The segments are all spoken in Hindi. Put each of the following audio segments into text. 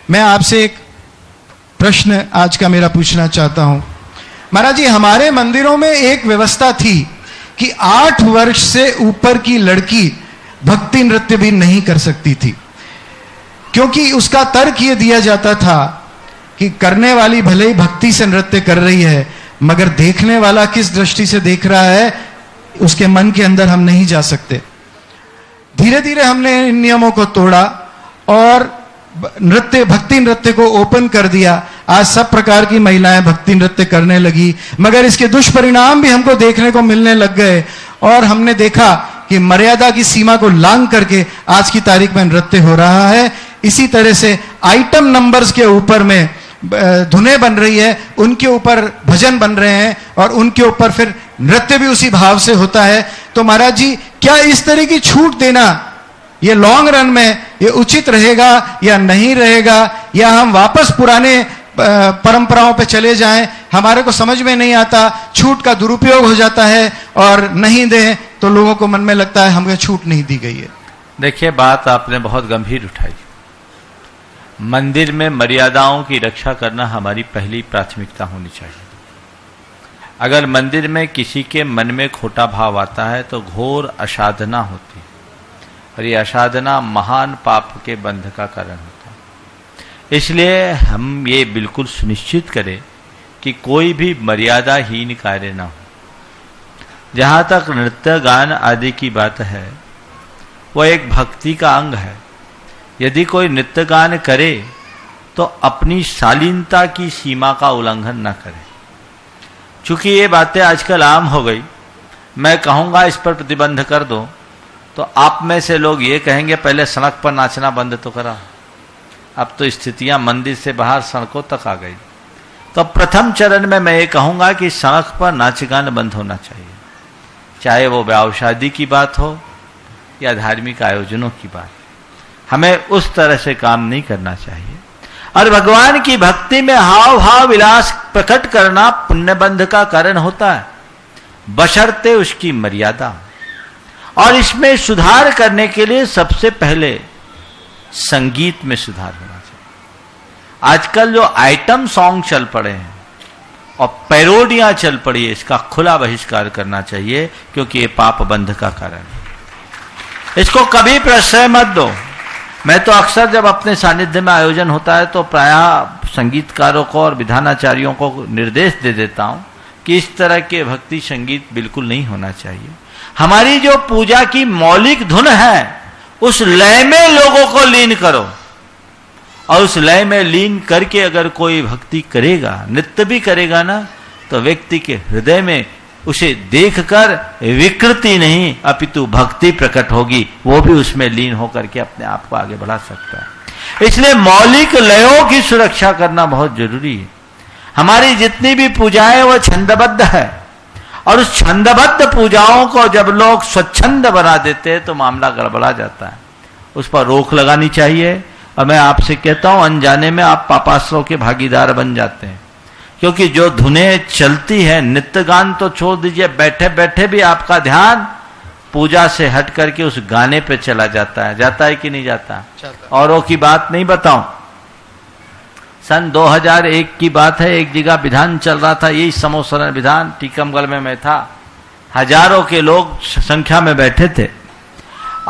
मैं आपसे एक प्रश्न आज का मेरा पूछना चाहता हूं। महाराज जी, हमारे मंदिरों में एक व्यवस्था थी कि 8 वर्ष से ऊपर की लड़की भक्ति नृत्य भी नहीं कर सकती थी, क्योंकि उसका तर्क यह दिया जाता था कि करने वाली भले ही भक्ति से नृत्य कर रही है, मगर देखने वाला किस दृष्टि से देख रहा है उसके मन के अंदर हम नहीं जा सकते। धीरे धीरे हमने इन नियमों को तोड़ा और भक्ति नृत्य को ओपन कर दिया। आज सब प्रकार की महिलाएं भक्ति नृत्य करने लगी, मगर इसके दुष्परिणाम भी हमको देखने को मिलने लग गए और हमने देखा कि मर्यादा की सीमा को लांघ करके आज की तारीख में नृत्य हो रहा है। इसी तरह से आइटम नंबर्स के ऊपर में धुनें बन रही है, उनके ऊपर भजन बन रहे हैं और उनके ऊपर फिर नृत्य भी उसी भाव से होता है। तो महाराज जी, क्या इस तरह की छूट देना ये लॉन्ग रन में ये उचित रहेगा या नहीं रहेगा, या हम वापस पुराने परंपराओं पे चले जाएं? हमारे को समझ में नहीं आता, छूट का दुरुपयोग हो जाता है और नहीं दें तो लोगों को मन में लगता है हमें छूट नहीं दी गई है। देखिए, बात आपने बहुत गंभीर उठाई। मंदिर में मर्यादाओं की रक्षा करना हमारी पहली प्राथमिकता होनी चाहिए। अगर मंदिर में किसी के मन में खोटा भाव आता है तो घोर असाधना होती है, और ये असाधना महान पाप के बंध का कारण होता है। इसलिए हम ये बिल्कुल सुनिश्चित करें कि कोई भी मर्यादाहीन कार्य ना हो। जहाँ तक नृत्य गान आदि की बात है, वह एक भक्ति का अंग है। यदि कोई नृत्य गान करे तो अपनी शालीनता की सीमा का उल्लंघन न करे। चूंकि ये बातें आजकल आम हो गई, मैं कहूँगा इस पर प्रतिबंध कर दो तो आप में से लोग ये कहेंगे पहले सड़क पर नाचना बंद तो करा। अब तो स्थितियां मंदिर से बाहर सड़कों तक आ गई। तो प्रथम चरण में मैं ये कहूँगा कि सड़क पर नाच गान बंद होना चाहिए, चाहे वो ब्याह शादी की बात हो या धार्मिक आयोजनों की बात। हमें उस तरह से काम नहीं करना चाहिए। और भगवान की भक्ति में हाव भाव विलास प्रकट करना पुण्यबंध का कारण होता है, बशर्ते उसकी मर्यादा। और इसमें सुधार करने के लिए सबसे पहले संगीत में सुधार होना चाहिए। आजकल जो आइटम सॉन्ग चल पड़े हैं और पैरोडियां चल पड़ी है, इसका खुला बहिष्कार करना चाहिए, क्योंकि ये पाप बंध का कारण है। इसको कभी प्रश्रय मत दो। मैं तो अक्सर जब अपने सानिध्य में आयोजन होता है तो प्रायः संगीतकारों को और विधानाचार्यों को निर्देश दे देता हूं कि इस तरह के भक्ति संगीत बिल्कुल नहीं होना चाहिए। हमारी जो पूजा की मौलिक धुन है उस लय में लोगों को लीन करो, और उस लय में लीन करके अगर कोई भक्ति करेगा, नृत्य भी करेगा ना, तो व्यक्ति के हृदय में उसे देखकर विकृति नहीं अपितु भक्ति प्रकट होगी। वो भी उसमें लीन होकर के अपने आप को आगे बढ़ा सकता है। इसलिए मौलिक लयों की सुरक्षा करना बहुत जरूरी है। हमारी जितनी भी पूजाएं वो छंदबद्ध है, और उस छंदबद्ध पूजाओं को जब लोग स्वच्छंद बना देते हैं तो मामला गड़बड़ा जाता है। उस पर रोक लगानी चाहिए। और मैं आपसे कहता हूं, अनजाने में आप पापाश्रव के भागीदार बन जाते हैं, क्योंकि जो धुनें चलती है, नृत्य गान तो छोड़ दीजिए, बैठे बैठे भी आपका ध्यान पूजा से हट करके उस गाने पे चला जाता है कि नहीं जाता? औरों की बात नहीं बताऊं। सन 2001 की बात है, एक जगह विधान चल रहा था, यही समोसरण विधान, टीकमगढ़ में मैं था। हजारों के लोग संख्या में बैठे थे,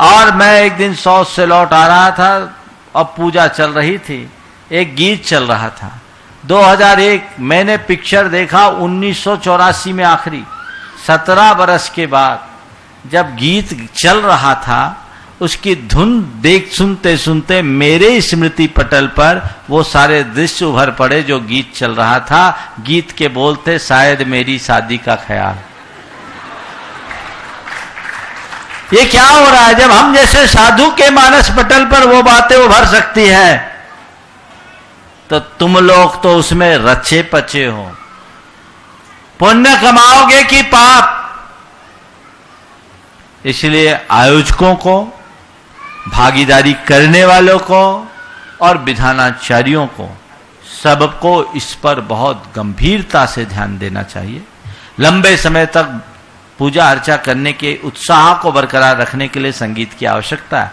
और मैं एक दिन सौत से लौट आ रहा था और पूजा चल रही थी, एक गीत चल रहा था। 2001 मैंने पिक्चर देखा 1984 में, आखिरी 17 बरस के बाद जब गीत चल रहा था, उसकी धुन देख सुनते सुनते मेरे स्मृति पटल पर वो सारे दृश्य उभर पड़े जो गीत चल रहा था। गीत के बोल थे, शायद मेरी शादी का ख्याल। ये क्या हो रहा है? जब हम जैसे साधु के मानस पटल पर वो बातें उभर सकती है, तो तुम लोग तो उसमें रचे पचे हो। पुण्य कमाओगे कि पाप? इसलिए आयोजकों को, भागीदारी करने वालों को और विधानाचार्यों को, सबको इस पर बहुत गंभीरता से ध्यान देना चाहिए। लंबे समय तक पूजा अर्चा करने के उत्साह को बरकरार रखने के लिए संगीत की आवश्यकता है,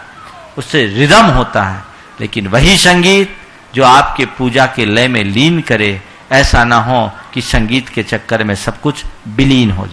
उससे रिदम होता है। लेकिन वही संगीत जो आपके पूजा के लय में लीन करे। ऐसा ना हो कि संगीत के चक्कर में सब कुछ विलीन हो जाए।